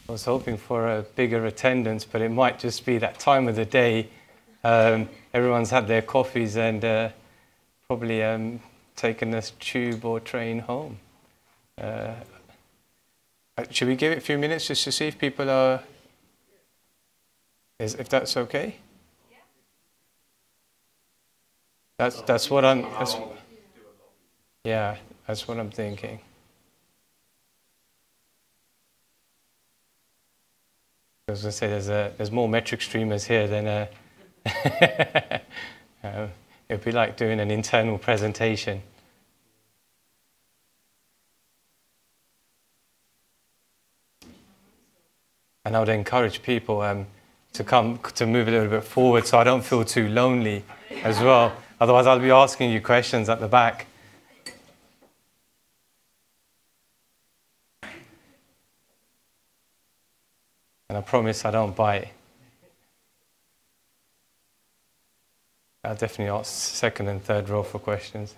I was hoping for a bigger attendance, but it might just be that time of the day. Everyone's had their coffees and probably taken a tube or train home. Should we give it a few minutes just to see if people are, if that's okay? That's what I'm, yeah, that's what I'm thinking. I was going to say there's more metric streamers here than it'd be like doing an internal presentation. And I would encourage people to move a little bit forward so I don't feel too lonely as well. Otherwise I'll be asking you questions at the back. And I promise I don't bite. I'll definitely ask second and third row for questions.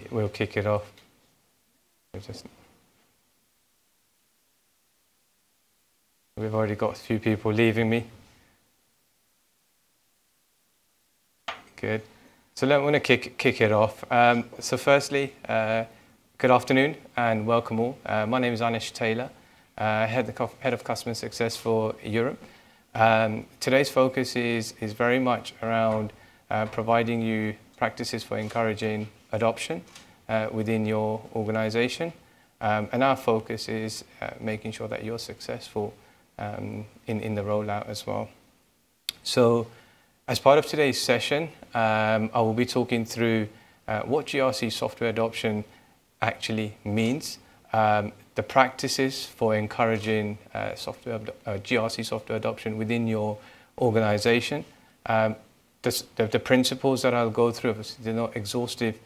We'll kick it off. We've already got a few people leaving me. Good. So I want to kick it off. So firstly, good afternoon and welcome all. My name is Anish Taylor, Head of Customer Success for Europe. Today's focus is very much around providing you practices for encouraging adoption within your organization. And our focus is making sure that you're successful in the rollout as well. So as part of today's session, I will be talking through what GRC software adoption actually means, the practices for encouraging GRC software adoption within your organization, the principles that I'll go through. Obviously, they're not exhaustive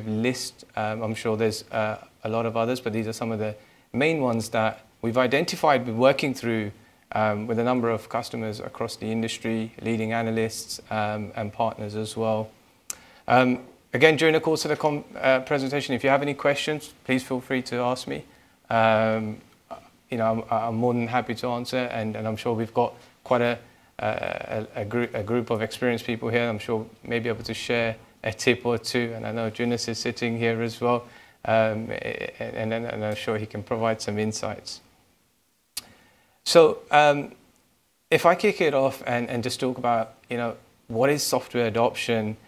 list. I'm sure there's a lot of others, but these are some of the main ones that we've identified working through with a number of customers across the industry, leading analysts and partners as well. Again, during the course of the presentation, if you have any questions, please feel free to ask me. I'm more than happy to answer, and I'm sure we've got quite a group of experienced people here. I'm sure may be able to share a tip or two, and I know Jonas is sitting here as well, and I'm sure he can provide some insights. So if I kick it off and just talk about, what is software adoption,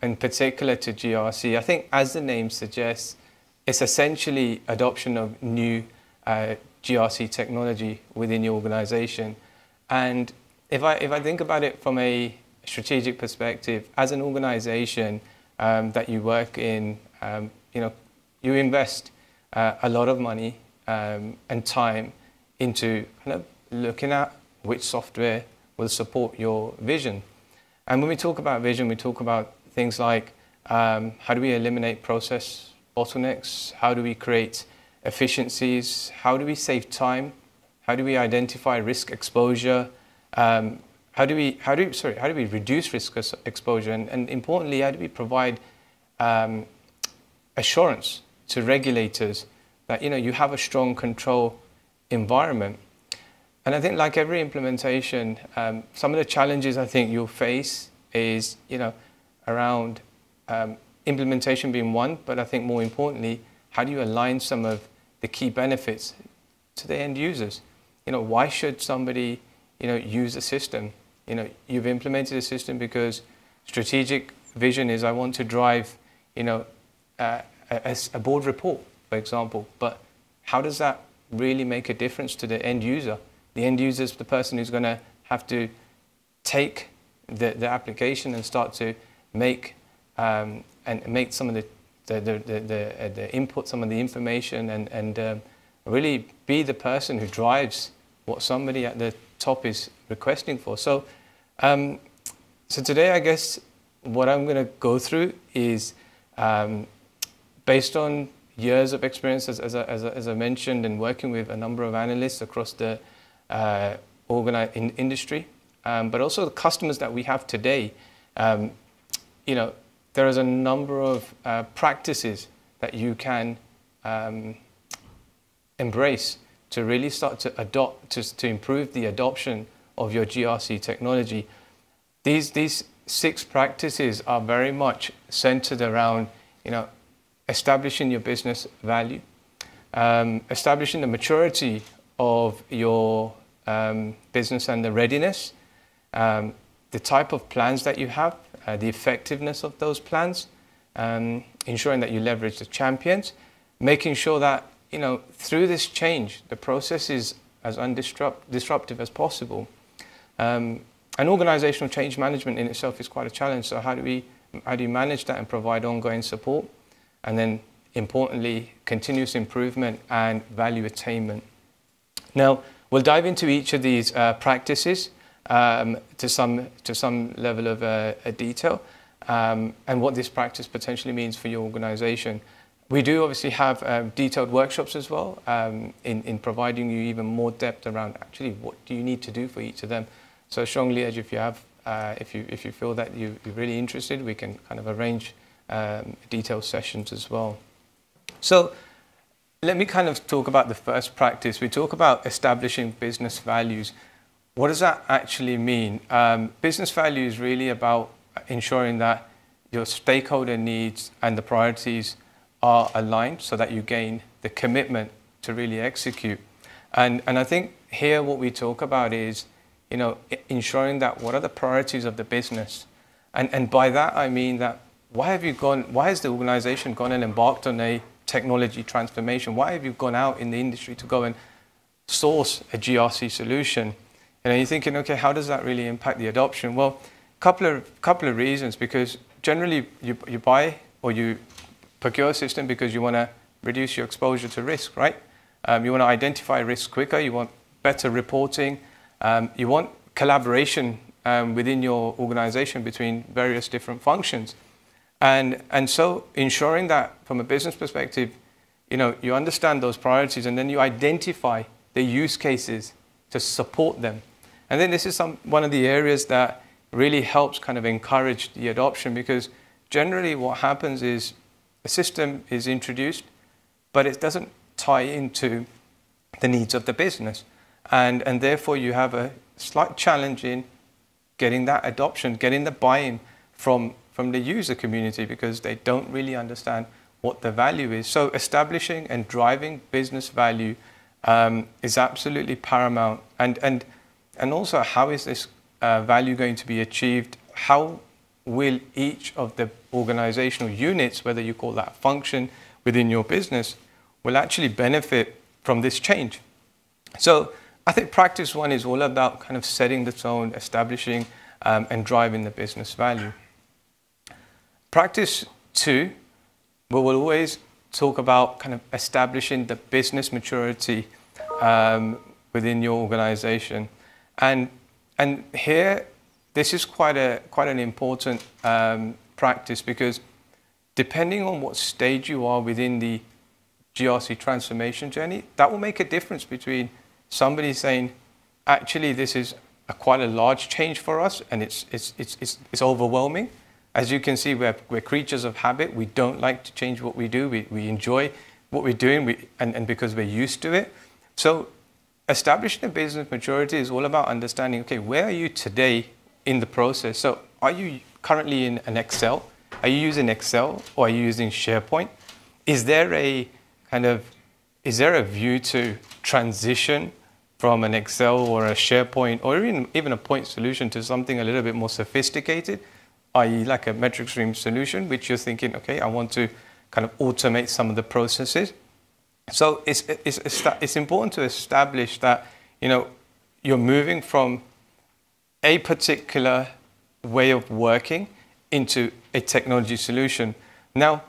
in particular to GRC, I think as the name suggests, it's essentially adoption of new GRC technology within your organization. And if I think about it from a strategic perspective, as an organization that you work in, you invest a lot of money and time into kind of looking at which software will support your vision. And when we talk about vision, we talk about things like how do we eliminate process bottlenecks? How do we create efficiencies? How do we save time? How do we identify risk exposure? How do we reduce risk exposure? And importantly, how do we provide assurance to regulators that you have a strong control environment? And I think, like every implementation, some of the challenges I think you'll face is around implementation being one, but I think more importantly, how do you align some of the key benefits to the end users? Why should somebody use a system? You've implemented a system because strategic vision is I want to drive a board report, for example, but how does that really make a difference to the end user? The end user is the person who's going to have to take the application and start to make some of the input, some of the information, and really be the person who drives what somebody at the top is requesting for. So today, I guess what I'm going to go through is based on years of experience, as I mentioned, and working with a number of analysts across the industry, but also the customers that we have today. there is a number of practices that you can embrace to really start to adopt, to improve the adoption of your GRC technology. These 6 practices are very much centered around, establishing your business value, establishing the maturity of your business and the readiness, the type of plans that you have, the effectiveness of those plans, ensuring that you leverage the champions, making sure that, through this change, the process is as undisruptive as possible. And organizational change management in itself is quite a challenge. So how do you manage that and provide ongoing support? And then, importantly, continuous improvement and value attainment. Now, we'll dive into each of these practices to some level of detail, and what this practice potentially means for your organization. We do obviously have detailed workshops as well, in providing you even more depth around actually what do you need to do for each of them. So strongly urge, if you feel that you're really interested, we can kind of arrange detailed sessions as well. So let me kind of talk about the first practice. We talk about establishing business values. What does that actually mean? Business value is really about ensuring that your stakeholder needs and the priorities are aligned so that you gain the commitment to really execute. And I think here what we talk about is, ensuring that what are the priorities of the business. And by that I mean that why has the organization gone and embarked on a technology transformation? Why have you gone out in the industry to go and source a GRC solution? And you're thinking, okay, how does that really impact the adoption? Well, couple of reasons, because generally you buy or you procure a system because you want to reduce your exposure to risk, right? You want to identify risk quicker, you want better reporting, you want collaboration within your organization between various different functions. And so ensuring that from a business perspective, you understand those priorities and then you identify the use cases to support them. And then this is one of the areas that really helps kind of encourage the adoption, because generally what happens is a system is introduced, but it doesn't tie into the needs of the business. And therefore you have a slight challenge in getting that adoption, getting the buy-in from the user community, because they don't really understand what the value is. So establishing and driving business value is absolutely paramount. And also, how is this value going to be achieved? How will each of the organizational units, whether you call that function within your business, will actually benefit from this change? So I think practice 1 is all about kind of setting the tone, establishing and driving the business value. Practice 2, we will always talk about kind of establishing the business maturity within your organization. And here, this is quite an important practice, because depending on what stage you are within the GRC transformation journey, that will make a difference between somebody saying, actually, this is quite a large change for us, and it's overwhelming. As you can see, we're creatures of habit. We don't like to change what we do. We enjoy what we're doing, and because we're used to it. So establishing a business maturity is all about understanding, okay, where are you today in the process? So are you currently in an Excel? Are you using Excel, or are you using SharePoint? Is there a view to transition from an Excel or a SharePoint or even a point solution to something a little bit more sophisticated, i.e. like a metric stream solution, which you're thinking, okay, I want to kind of automate some of the processes. So it's important to establish that, you're moving from a particular way of working into a technology solution. Now,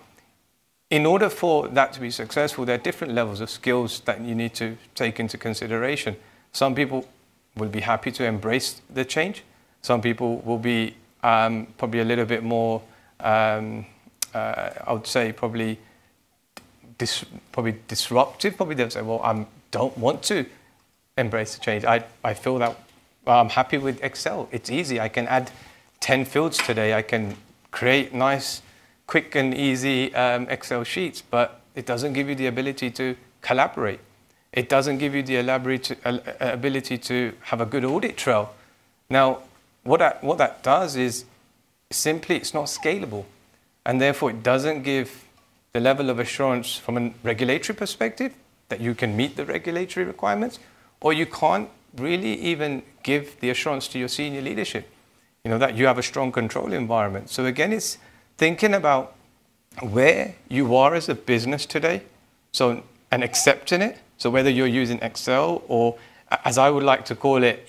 in order for that to be successful, there are different levels of skills that you need to take into consideration. Some people will be happy to embrace the change. Some people will be probably a little bit more, I would say probably disruptive. Probably they'll say, well, I don't want to embrace the change. I feel that I'm happy with Excel. It's easy. I can add 10 fields today. I can create nice quick and easy Excel sheets, but it doesn't give you the ability to collaborate. It doesn't give you the ability to have a good audit trail. Now, what that does is simply it's not scalable, and therefore it doesn't give the level of assurance from a regulatory perspective that you can meet the regulatory requirements, or you can't really even give the assurance to your senior leadership, that you have a strong control environment. So again, it's thinking about where you are as a business today, and accepting it. So whether you're using Excel or, as I would like to call it,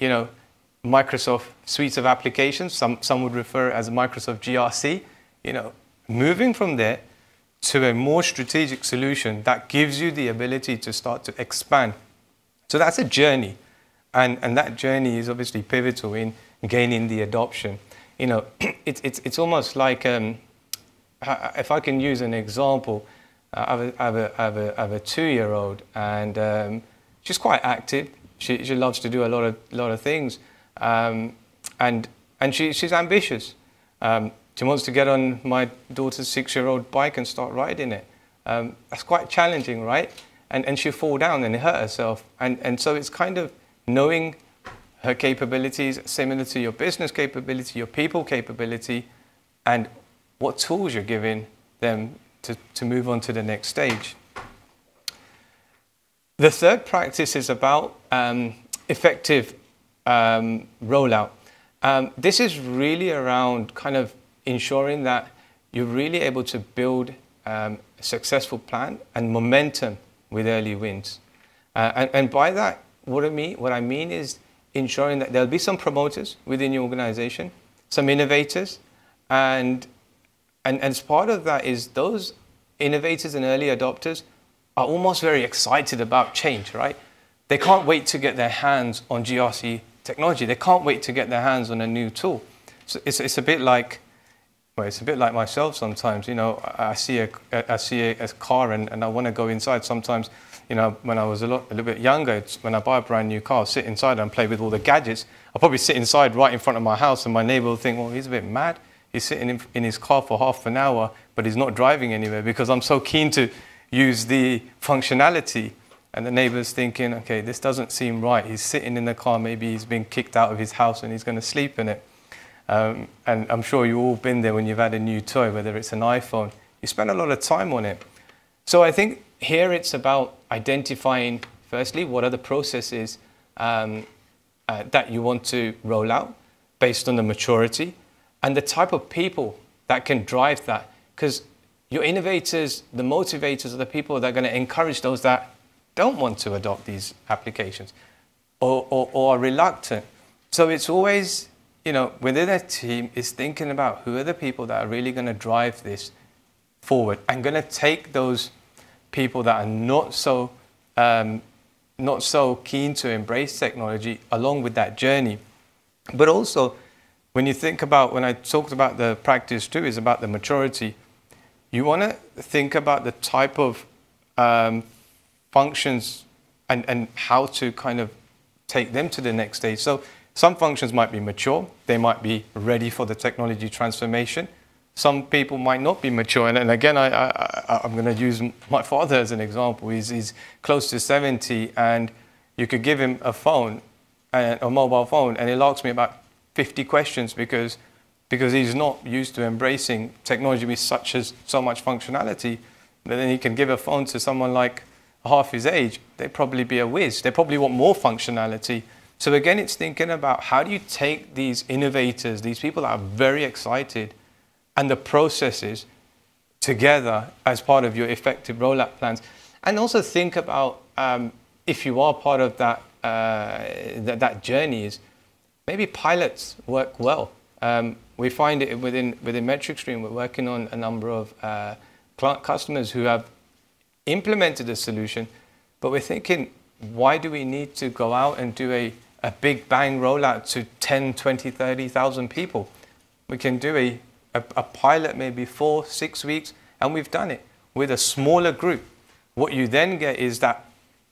Microsoft suites of applications, some would refer it as Microsoft GRC, moving from there to a more strategic solution that gives you the ability to start to expand. So that's a journey. And that journey is obviously pivotal in gaining the adoption. It's almost like, if I can use an example, I have a 2-year-old, and she's quite active. She loves to do a lot of things, and she's ambitious. She wants to get on my daughter's 6-year-old bike and start riding it. That's quite challenging, right? And she'll fall down and hurt herself. And so it's kind of knowing her capabilities, similar to your business capability, your people capability, and what tools you're giving them to move on to the next stage. The third practice is about effective rollout. This is really around kind of ensuring that you're really able to build a successful plan and momentum with early wins. And by that, what I mean is ensuring that there'll be some promoters within your organization, some innovators, and as part of that is those innovators and early adopters are almost very excited about change, right? They can't wait to get their hands on GRC technology. They can't wait to get their hands on a new tool. So it's a bit like, well, it's a bit like myself sometimes. I see a car and I want to go inside. Sometimes, when I was a little bit younger, when I buy a brand new car, I'll sit inside and play with all the gadgets. I'll probably sit inside right in front of my house, and my neighbor will think, well, he's a bit mad. He's sitting in his car for half an hour, but he's not driving anywhere because I'm so keen to use the functionality. And the neighbor's thinking, okay, this doesn't seem right. He's sitting in the car, maybe he's been kicked out of his house and he's going to sleep in it. And I'm sure you've all been there when you've had a new toy, whether it's an iPhone. You spend a lot of time on it. So I think here it's about identifying, firstly, what are the processes that you want to roll out based on the maturity and the type of people that can drive that. Because your innovators, the motivators are the people that are going to encourage those that don't want to adopt these applications or are reluctant. So it's always, within a team is thinking about who are the people that are really going to drive this forward and going to take those people that are not so keen to embrace technology along with that journey. But also, when I talked about the practice too, is about the maturity. You want to think about the type of functions and how to kind of take them to the next stage. So some functions might be mature. They might be ready for the technology transformation. Some people might not be mature. And again, I'm going to use my father as an example. He's close to 70, and you could give him a phone, a mobile phone, and he'll ask me about 50 questions because he's not used to embracing technology with so much functionality. But then he can give a phone to someone like half his age. They'd probably be a whiz. They probably want more functionality. So again, it's thinking about how do you take these innovators, these people that are very excited, and the processes together as part of your effective rollout plans. And also think about, if you are part of that journey, is maybe pilots work well. We find it within MetricStream, we're working on a number of customers who have implemented a solution, but we're thinking, why do we need to go out and do a big bang rollout to 10, 20, 30,000 people? We can do a pilot maybe 4-6 weeks, and we've done it with a smaller group. What you then get is that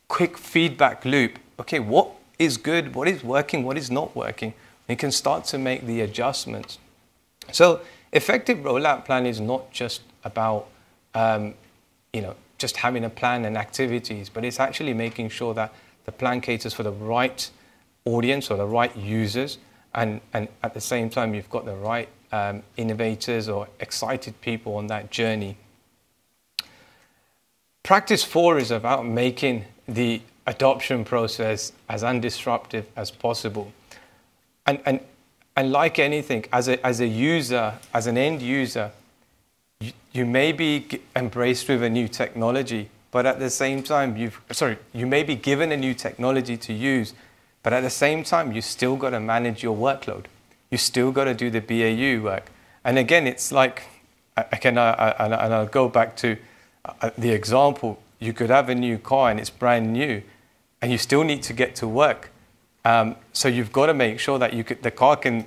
quick feedback loop. Okay, what is good, what is working, what is not working? You can start to make the adjustments. So effective rollout plan is not just about, just having a plan and activities, but it's actually making sure that the plan caters for the right audience or the right users, and at the same time, you've got the right innovators or excited people on that journey. Practice 4 is about making the adoption process as undisruptive as possible. And like anything, as a user, as an end user, you may be embraced with a new technology, but at the same time, you may be given a new technology to use, but at the same time, you still got to manage your workload. You still got to do the BAU work. And again, it's like, and I'll go back to the example. You could have a new car and it's brand new, and you still need to get to work. So you've got to make sure that the car can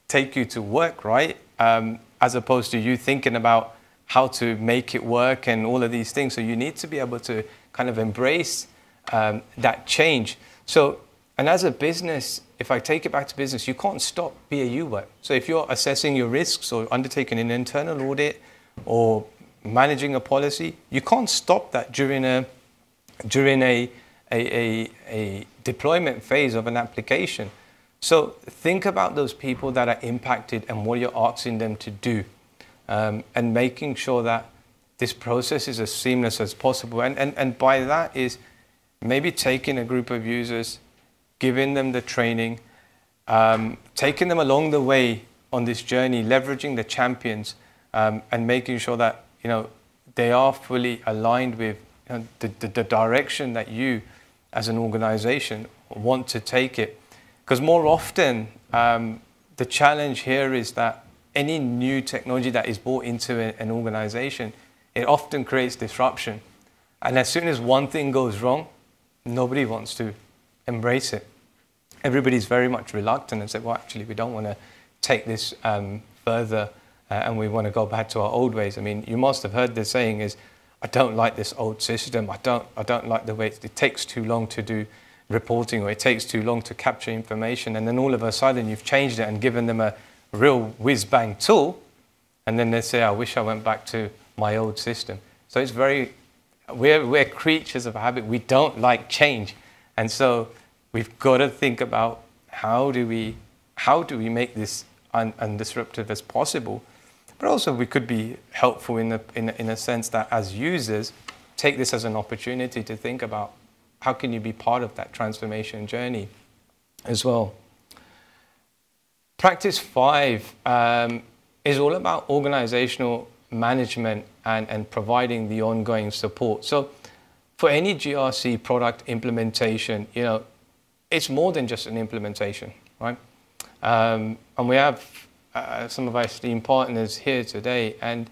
take you to work, right? As opposed to you thinking about how to make it work and all of these things. So you need to be able to kind of embrace that change. So, and as a business, if I take it back to business, you can't stop BAU work. So if you're assessing your risks or undertaking an internal audit or managing a policy, you can't stop that during a deployment phase of an application. So think about those people that are impacted and what you're asking them to do, and making sure that this process is as seamless as possible. And by that is maybe taking a group of users, giving them the training, taking them along the way on this journey, leveraging the champions, and making sure that they are fully aligned with the direction that you as an organization want to take it. Because more often, the challenge here is that any new technology that is brought into an organization, it often creates disruption. And as soon as one thing goes wrong, nobody wants to embrace it. Everybody's very much reluctant and say, well, actually, we don't want to take this further, and we want to go back to our old ways. I mean, you must have heard the saying is, I don't like this old system. I don't like the way it takes too long to do reporting, or it takes too long to capture information. And then all of a sudden you've changed it and given them a real whiz-bang tool. And then they say, I wish I went back to my old system. So it's we're creatures of habit. We don't like change. And so we've got to think about how do we make this undisruptive as possible. But also we could be helpful in a sense that as users, take this as an opportunity to think about how can you be part of that transformation journey as well. Practice 5 is all about organizational management and providing the ongoing support. So for any GRC product implementation, it's more than just an implementation, right? And we have some of our esteemed partners here today, and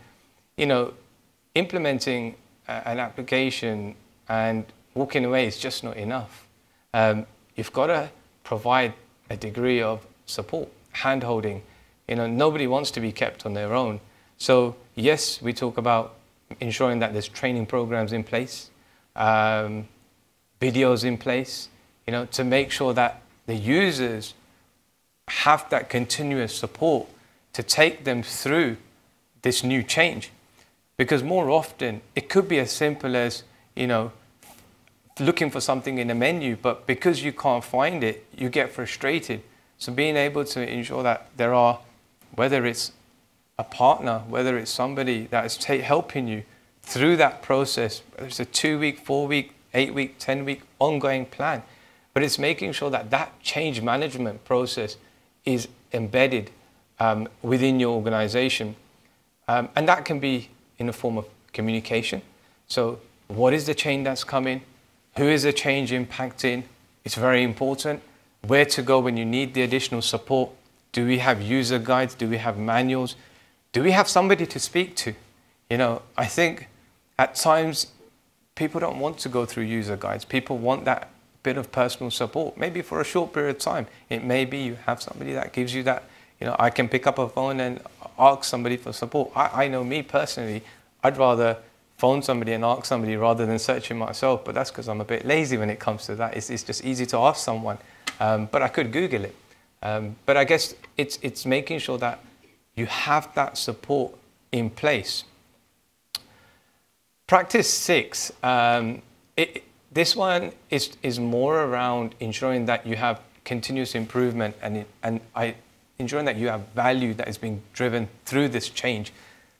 implementing an application and walking away is just not enough. You've got to provide a degree of support, hand-holding. Nobody wants to be kept on their own. So yes, we talk about ensuring that there's training programs in place, videos in place, to make sure that the users have that continuous support to take them through this new change. Because more often, it could be as simple as, looking for something in a menu, but because you can't find it, you get frustrated. So being able to ensure that there are, whether it's a partner, whether it's somebody that is helping you through that process, whether it's a 2-week, 4-week, 8-week, 10-week ongoing plan, but it's making sure that that change management process is embedded within your organization. And that can be in the form of communication. So what is the change that's coming? Who is the change impacting? It's very important. Where to go when you need the additional support? Do we have user guides? Do we have manuals? Do we have somebody to speak to? I think at times people don't want to go through user guides. People want that bit of personal support, maybe for a short period of time. It may be you have somebody that gives you that, I can pick up a phone and ask somebody for support. I know me personally, I'd rather phone somebody and ask somebody rather than searching myself, but that's because I'm a bit lazy when it comes to that. It's just easy to ask someone, but I could Google it. But I guess it's making sure that you have that support in place. Practice 6, this one is more around ensuring that you have continuous improvement and ensuring that you have value that is being driven through this change,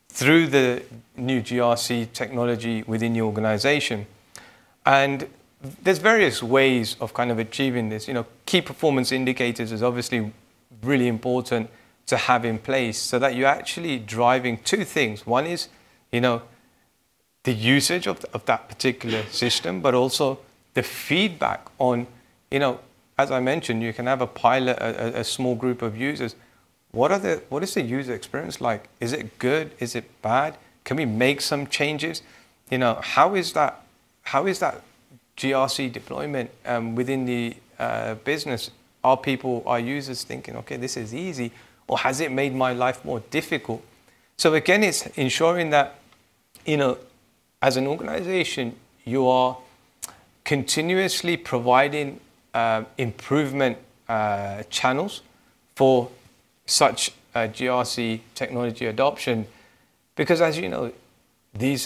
through the new GRC technology within your organization. And there's various ways of kind of achieving this. You know, key performance indicators is obviously really important to have in place so that you're actually driving two things. One is, you know, the usage of that particular system, but also the feedback on, you know, as I mentioned, you can have a pilot, a small group of users. What is the user experience like? Is it good? Is it bad? Can we make some changes? You know, how is that GRC deployment within the business? Are users thinking, okay, this is easy, or has it made my life more difficult? So again, it's ensuring that, you know, as an organization, you are continuously providing improvement channels for such GRC technology adoption, because as you know, these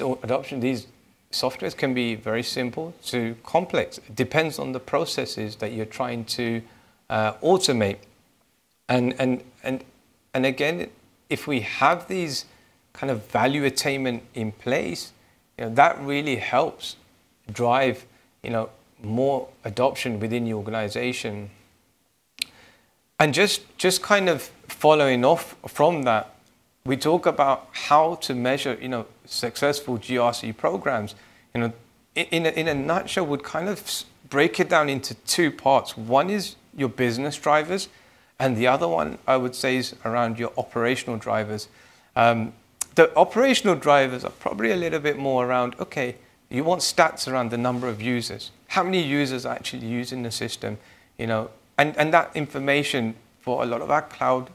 softwares can be very simple to complex. It depends on the processes that you're trying to automate. And again, if we have these kind of value attainment in place, you know, that really helps drive, you know, more adoption within the organization. And just kind of following off from that, we talk about how to measure, you know, successful GRC programs. You know, in a nutshell, would kind of break it down into two parts. One is your business drivers, and the other one I would say is around your operational drivers. The operational drivers are probably a little bit more around, okay, you want stats around the number of users. How many users are actually using the system? You know, and that information for a lot of our cloud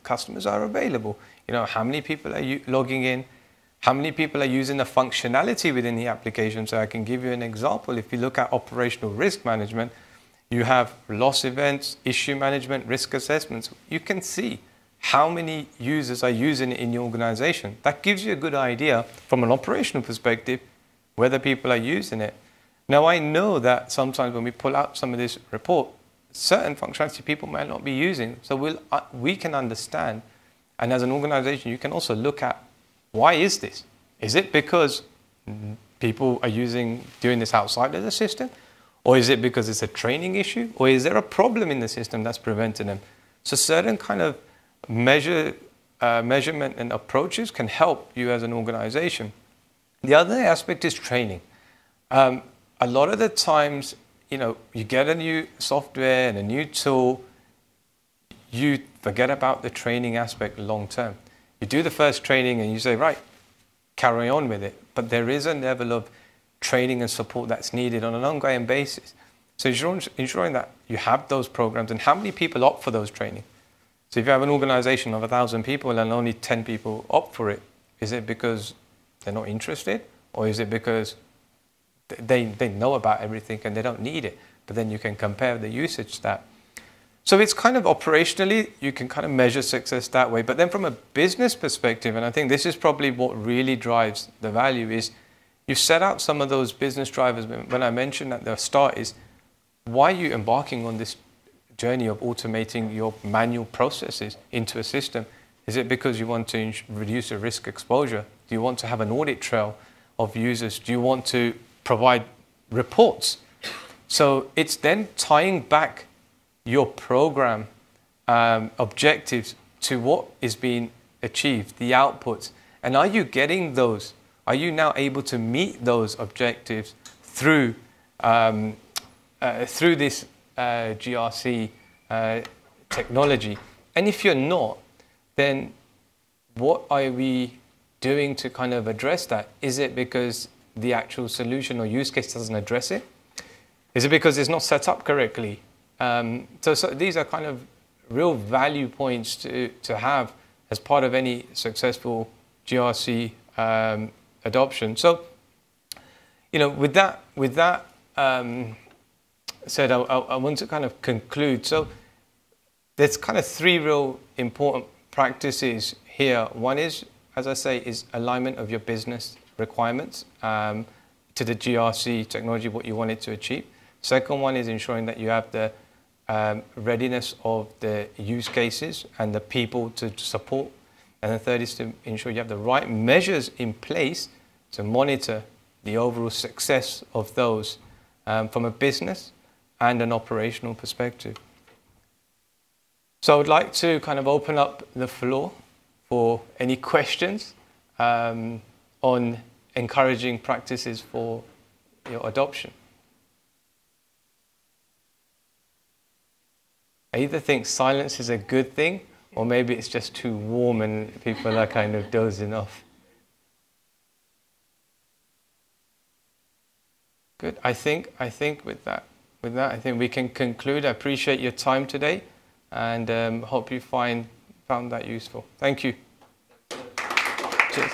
customers are available. You know, how many people are logging in? How many people are using the functionality within the application? So I can give you an example. If you look at operational risk management, you have loss events, issue management, risk assessments. You can see how many users are using it in your organization. That gives you a good idea from an operational perspective whether people are using it. Now, I know that sometimes when we pull out some of this report, certain functionality people might not be using. So we can understand. And as an organization, you can also look at, why is this? Is it because people are doing this outside of the system? Or is it because it's a training issue? Or is there a problem in the system that's preventing them? So certain kind of measurement and approaches can help you as an organization. The other aspect is training. A lot of the times, you know, you get a new software and a new tool, you forget about the training aspect long term. You do the first training and you say, right, carry on with it. But there is a level of training and support that's needed on an ongoing basis. So ensuring that you have those programs, and how many people opt for those training. So if you have an organization of 1,000 people and only 10 people opt for it, is it because they're not interested? Or is it because they know about everything and they don't need it? But then you can compare the usage stat. So it's kind of operationally, you can kind of measure success that way. But then from a business perspective, and I think this is probably what really drives the value, is you set out some of those business drivers. When I mentioned at the start, is why are you embarking on this journey of automating your manual processes into a system? Is it because you want to reduce the risk exposure? Do you want to have an audit trail of users? Do you want to provide reports? So it's then tying back your program objectives to what is being achieved, the outputs. And are you getting those? Are you now able to meet those objectives through this GRC technology? And if you're not, then what are we doing to kind of address that? Is it because the actual solution or use case doesn't address it? Is it because it's not set up correctly? So these are kind of real value points to have as part of any successful GRC adoption. So, you know, with that said, I want to kind of conclude. So there's kind of three real important practices here. One is, as I say, is alignment of your business requirements to the GRC technology, what you want it to achieve. Second one is ensuring that you have the readiness of the use cases and the people to support. And the third is to ensure you have the right measures in place to monitor the overall success of those from a business and an operational perspective. So I would like to kind of open up the floor for any questions on encouraging practices for your adoption. I either think silence is a good thing, or maybe it's just too warm and people are kind of dozing off. Good. I think with that, I think we can conclude. I appreciate your time today, and hope you found that useful. Thank you. Cheers.